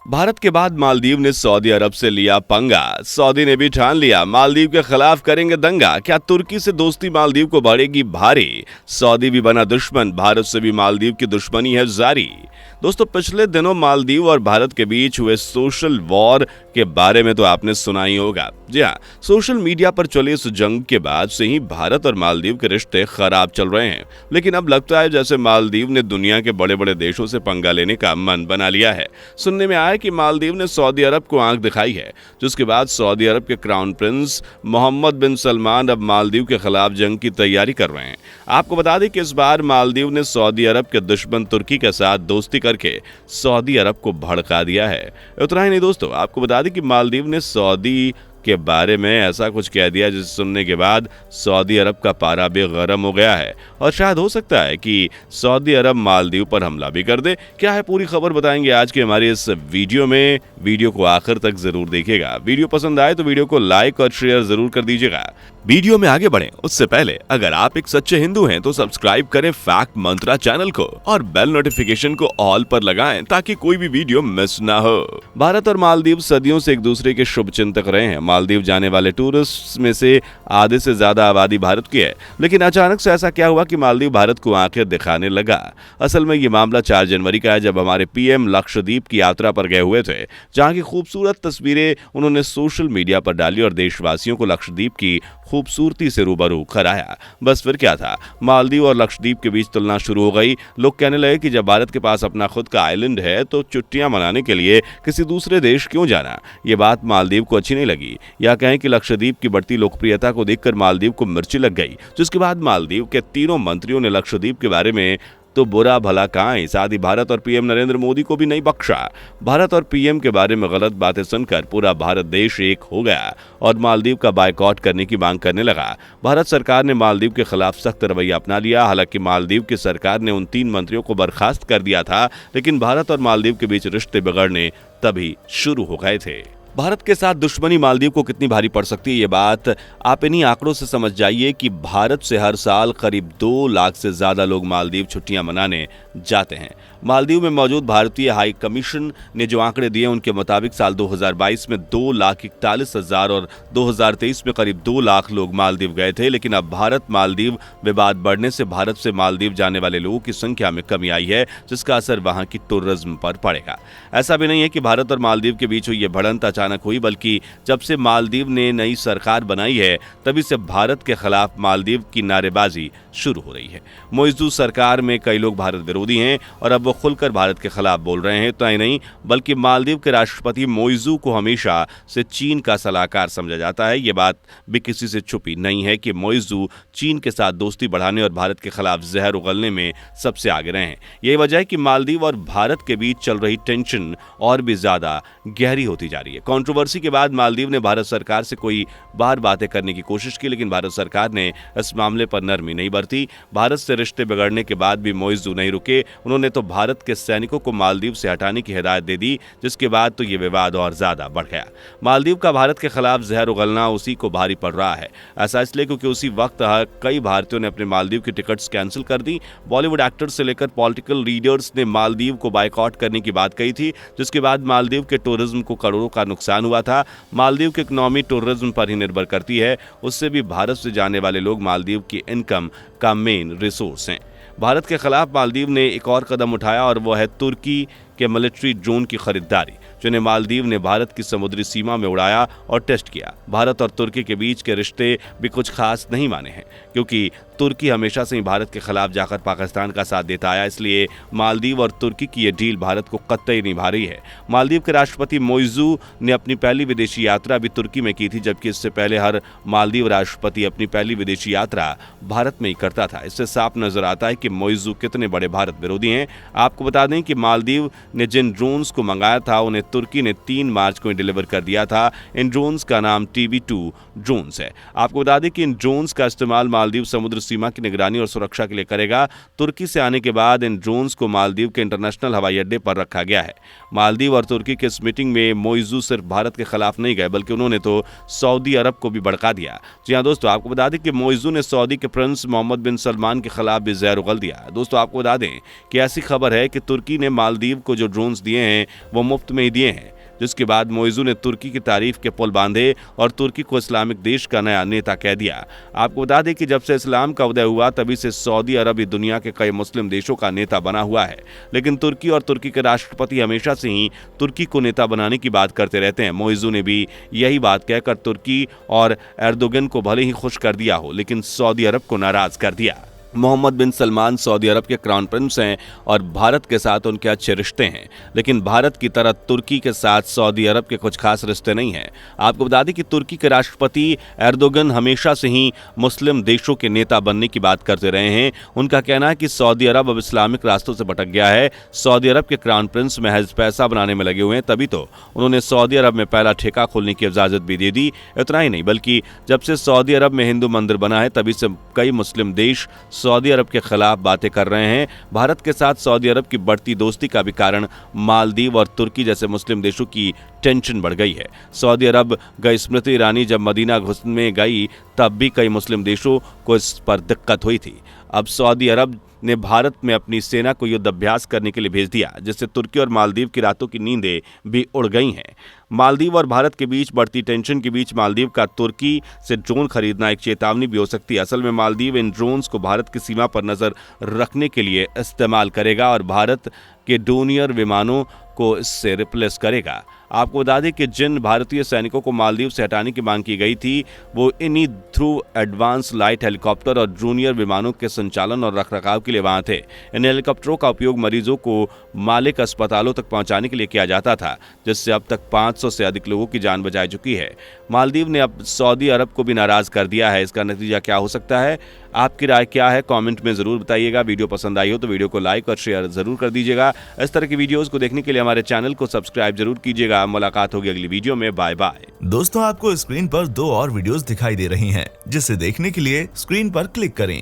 भारत के बाद मालदीव ने सऊदी अरब से लिया पंगा। सऊदी ने भी ठान लिया मालदीव के खिलाफ करेंगे दंगा। क्या तुर्की से दोस्ती मालदीव को बढ़ेगी भारी? सऊदी भी बना दुश्मन, भारत से भी मालदीव की दुश्मनी है जारी। दोस्तों, पिछले दिनों मालदीव और भारत के बीच हुए सोशल वॉर के बारे में तो आपने सुना ही होगा। जी हाँ, सोशल मीडिया पर चले इस जंग के बाद से ही भारत और मालदीव के रिश्ते खराब चल रहे हैं। लेकिन अब लगता है जैसे मालदीव ने दुनिया के बड़े बड़े देशों से पंगा लेने का मन बना लिया है। सुनने में आया कि मालदीव ने सऊदी अरब को आंख दिखाई है, जिसके बाद सऊदी अरब के क्राउन प्रिंस मोहम्मद बिन सलमान अब मालदीव के खिलाफ जंग की तैयारी कर रहे हैं। आपको बता दें कि इस बार मालदीव ने सऊदी अरब के दुश्मन तुर्की के साथ दोस्ती करके सऊदी अरब को भड़का दिया है। उतना ही नहीं दोस्तों, आपको बता दें कि मालदीव ने सऊदी के बारे में ऐसा कुछ कह दिया जिसे सुनने के बाद सऊदी अरब का पारा भी गर्म हो गया है और शायद हो सकता है कि सऊदी अरब मालदीव पर हमला भी कर दे। क्या है पूरी खबर बताएंगे आज के हमारे इस वीडियो में। वीडियो को आखिर तक जरूर देखिएगा। वीडियो पसंद आए तो वीडियो को लाइक और शेयर जरूर कर दीजिएगा। वीडियो में आगे बढ़ें उससे पहले अगर आप एक सच्चे हिंदू हैं तो सब्सक्राइब करें फैक्ट मंत्रा चैनल को और बेल नोटिफिकेशन को ऑल पर लगाएं ताकि कोई भी वीडियो मिस ना हो। भारत और मालदीव सदियों से एक दूसरे के शुभचिंतक रहे हैं। मालदीव जाने वाले टूरिस्ट में से आधे से ज्यादा आबादी भारत की है, लेकिन अचानक से ऐसा क्या हुआ कि मालदीव भारत को आंखें दिखाने लगा। असल में ये मामला 4 जनवरी का है, जब हमारे पीएम लक्षद्वीप की यात्रा पर गए हुए थे, जहां की खूबसूरत तस्वीरें उन्होंने सोशल मीडिया पर डाली और देशवासियों को लक्षद्वीप की खूबसूरती से रूबरू कराया। बस फिर क्या था, मालदीव और लक्षद्वीप के बीच तुलना शुरू हो गई। लोग कहने लगे कि जब भारत के पास अपना खुद का आइलैंड है तो छुट्टियां मनाने के लिए किसी दूसरे देश क्यों जाना। ये बात मालदीव को अच्छी नहीं लगी, या कहें कि लक्षद्वीप की बढ़ती लोकप्रियता को देखकर मालदीव को मिर्ची लग गई, जिसके बाद मालदीव के तीनों मंत्रियों ने लक्षद्वीप के बारे में तो बुरा भला कहा ही, साथ ही भारत और पीएम नरेंद्र मोदी को भी नहीं बख्शा। भारत और पीएम के बारे में गलत बातें सुनकर पूरा भारत देश एक हो गया और मालदीव का बायकॉट करने की मांग करने लगा। भारत सरकार ने मालदीव के खिलाफ सख्त रवैया अपना लिया। हालांकि मालदीव की सरकार ने उन 3 मंत्रियों को बर्खास्त कर दिया था, लेकिन भारत और मालदीव के बीच रिश्ते बिगड़ने तभी शुरू हो गए थे। भारत के साथ दुश्मनी मालदीव को कितनी भारी पड़ सकती है, ये बात आप इन्हीं आंकड़ों से समझ जाइए कि भारत से हर साल करीब 2 लाख से ज्यादा लोग मालदीव छुट्टियां मनाने जाते हैं। मालदीव में मौजूद भारतीय हाई कमीशन ने जो आंकड़े दिए उनके मुताबिक साल 2022 में 2,41,000 और 2023 में करीब 2 लाख लोग मालदीव गए थे। लेकिन अब भारत मालदीव विवाद बढ़ने से भारत से मालदीव जाने वाले लोगों की संख्या में कमी आई है, जिसका असर वहां की टूरिज्म पर पड़ेगा। ऐसा भी नहीं है कि भारत और मालदीव के बीच हुई ये भिड़ंत अचानक हुई, बल्कि जब से मालदीव ने नई सरकार बनाई है तभी से भारत के खिलाफ मालदीव की नारेबाजी शुरू हो रही है। मोइज़ू सरकार में कई लोग भारत विरोधी हैं और अब वो खुलकर भारत के खिलाफ बोल रहे हैं। तो ही नहीं, बल्कि मालदीव के राष्ट्रपति मोइज़ू को हमेशा से चीन का सलाहकार समझा जाता है। ये बात भी किसी से छुपी नहीं है कि मोइज़ू चीन के साथ दोस्ती बढ़ाने और भारत के खिलाफ जहर उगलने में सबसे आगे रहे हैं। यही वजह है कि मालदीव और भारत के बीच चल रही टेंशन और भी ज्यादा गहरी होती जा रही है। कंट्रोवर्सी के बाद मालदीव ने भारत सरकार से कोई बार बातें करने की कोशिश की, लेकिन भारत सरकार ने इस मामले पर नरमी नहीं बरती। भारत से रिश्ते बिगड़ने के बाद भी मोइज़ू नहीं रुके। उन्होंने तो भारत के सैनिकों को मालदीव से हटाने की हिदायत दे दी, जिसके बाद तो ये विवाद और ज्यादा बढ़ गया। मालदीव का भारत के खिलाफ जहर उगलना उसी को भारी पड़ रहा है। ऐसा इसलिए क्योंकि उसी वक्त कई भारतीयों ने अपने मालदीव की टिकट्स कैंसिल कर दी। बॉलीवुड एक्टर्स से लेकर पॉलिटिकल लीडर्स ने मालदीव को बायकॉट करने की बात कही थी, जिसके बाद मालदीव के टूरिज्म को करोड़ों का नुकसान हुआ था। मालदीव की इकोनॉमी टूरिज्म पर ही निर्भर करती है, उससे भी भारत से जाने वाले लोग मालदीव की इनकम का मेन रिसोर्स हैं। भारत के खिलाफ मालदीव ने एक और कदम उठाया और वो है तुर्की के मिलिट्री ड्रोन की खरीदारी, जिन्हें मालदीव ने भारत की समुद्री सीमा में उड़ाया और टेस्ट किया। भारत और तुर्की के बीच के रिश्ते भी कुछ खास नहीं माने हैं, क्योंकि तुर्की हमेशा से ही भारत के खिलाफ जाकर पाकिस्तान का साथ देता आया। इसलिए मालदीव और तुर्की की यह डील भारत को कतई निभा रही है। मालदीव के राष्ट्रपति मोइज़ू ने अपनी पहली विदेशी यात्रा भी तुर्की में की थी, जबकि इससे पहले हर मालदीव राष्ट्रपति अपनी पहली विदेशी यात्रा भारत में ही करता था। इससे साफ नजर आता है कि मोइज़ू कितने बड़े भारत विरोधी हैं। आपको बता दें कि मालदीव ने जिन ड्रोन्स को मंगाया था उन्हें तुर्की ने 3 मार्च को डिलीवर कर दिया था। इन ड्रोन्स का नाम TB2 ड्रोन्स है। आपको बता दें कि इन ड्रोन्स का इस्तेमाल मालदीव समुद्र सीमा की निगरानी और सुरक्षा के लिए करेगा। तुर्की से आने के बाद इन ड्रोन्स को मालदीव के इंटरनेशनल हवाई अड्डे पर रखा गया है। मालदीव और तुर्की की इस मीटिंग में मोइजू सिर्फ भारत के खिलाफ नहीं गए, बल्कि उन्होंने तो सऊदी अरब को भी भड़का दिया। जी हाँ दोस्तों, आपको बता दें कि मोइजू ने सऊदी के प्रिंस मोहम्मद बिन सलमान के खिलाफ भी जहर उगल दिया। दोस्तों आपको बता दें कि ऐसी खबर है कि तुर्की ने मालदीव को जो ड्रोन्स दिए हैं वो मुफ्त में ही दिए हैं, जिसके बाद मोइजू ने तुर्की की तारीफ के पुल बांधे और तुर्की को इस्लामिक देश का नया नेता कह दिया। आपको बता दें कि जब से इस्लाम का उदय हुआ तभी से सऊदी अरब दुनिया के कई मुस्लिम देशों का नेता बना हुआ है, लेकिन तुर्की और तुर्की के राष्ट्रपति हमेशा से ही तुर्की को नेता बनाने की बात करते रहते हैं। मोइजू ने भी यही बात कहकर तुर्की और एर्दोगन को भले ही खुश कर दिया हो, लेकिन सऊदी अरब को नाराज कर दिया। मोहम्मद बिन सलमान सऊदी अरब के क्राउन प्रिंस हैं और भारत के साथ उनके अच्छे रिश्ते हैं, लेकिन भारत की तरह तुर्की के साथ सऊदी अरब के कुछ खास रिश्ते नहीं हैं। आपको बता दें कि तुर्की के राष्ट्रपति एर्दोगन हमेशा से ही मुस्लिम देशों के नेता बनने की बात करते रहे हैं। उनका कहना है कि सऊदी अरब अब इस्लामिक रास्तों से भटक गया है। सऊदी अरब के क्राउन प्रिंस महज पैसा बनाने में लगे हुए हैं, तभी तो उन्होंने सऊदी अरब में पहला ठेका खोलने की इजाजत भी दे दी। इतना ही नहीं, बल्कि जब से सऊदी अरब में हिंदू मंदिर बना है तभी से कई मुस्लिम देश सऊदी अरब के खिलाफ बातें कर रहे हैं। भारत के साथ सऊदी अरब की बढ़ती दोस्ती का भी कारण मालदीव और तुर्की जैसे मुस्लिम देशों की टेंशन बढ़ गई है। सऊदी अरब गई स्मृति ईरानी जब मदीना घुसने गई तब भी कई मुस्लिम देशों को इस पर दिक्कत हुई थी। अब सऊदी अरब ने भारत में अपनी सेना को युद्ध अभ्यास करने के लिए भेज दिया, जिससे तुर्की और मालदीव की रातों की नींदें भी उड़ गई हैं। मालदीव और भारत के बीच बढ़ती टेंशन के बीच मालदीव का तुर्की से ड्रोन खरीदना एक चेतावनी भी हो सकती है। असल में मालदीव इन ड्रोन्स को भारत की सीमा पर नजर रखने के लिए इस्तेमाल करेगा और भारत के डोनियर विमानों को इससे रिप्लेस करेगा। आपको बता दें कि जिन भारतीय सैनिकों को मालदीव से हटाने की मांग की गई थी वो इन्हीं थ्रू एडवांस लाइट हेलीकॉप्टर और जूनियर विमानों के संचालन और रखरखाव के लिए वहां थे। इन हेलीकॉप्टरों का उपयोग मरीजों को मालिक अस्पतालों तक पहुंचाने के लिए किया जाता था, जिससे अब तक 500 से अधिक लोगों की जान बचाई चुकी है। मालदीव ने अब सऊदी अरब को भी नाराज कर दिया है। इसका नतीजा क्या हो सकता है? आपकी राय क्या है? कमेंट में जरूर बताइएगा। वीडियो पसंद आई हो तो वीडियो को लाइक और शेयर जरूर कर दीजिएगा। इस तरह की वीडियोस को देखने के लिए हमारे चैनल को सब्सक्राइब जरूर कीजिएगा। मुलाकात होगी अगली वीडियो में। Bye bye. दोस्तों, आपको स्क्रीन पर 2 और वीडियोस दिखाई दे रही हैं, जिसे देखने के लिए स्क्रीन पर क्लिक करें।